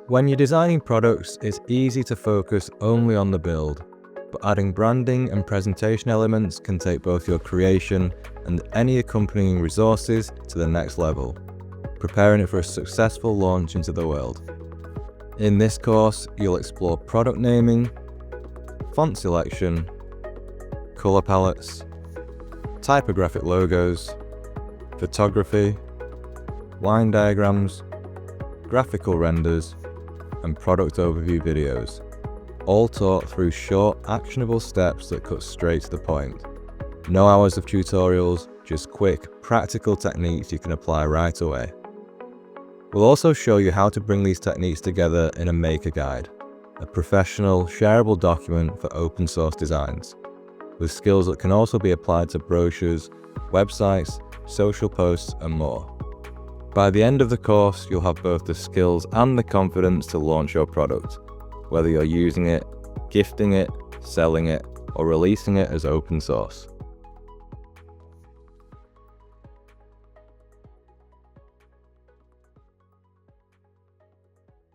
When you're designing products, it's easy to focus only on the build, but adding branding and presentation elements can take both your creation and any accompanying resources to the next level, preparing it for a successful launch into the world. In this course, you'll explore product naming, font selection, color palettes, typographic logos, photography, line diagrams, graphical renders, and product overview videos, all taught through short, actionable steps that cut straight to the point. No hours of tutorials, just quick, practical techniques you can apply right away. We'll also show you how to bring these techniques together in a MakerGuide, a professional, shareable document for open source designs, with skills that can also be applied to brochures, websites, social posts, and more. By the end of the course, you'll have both the skills and the confidence to launch your product, whether you're using it, gifting it, selling it, or releasing it as open source.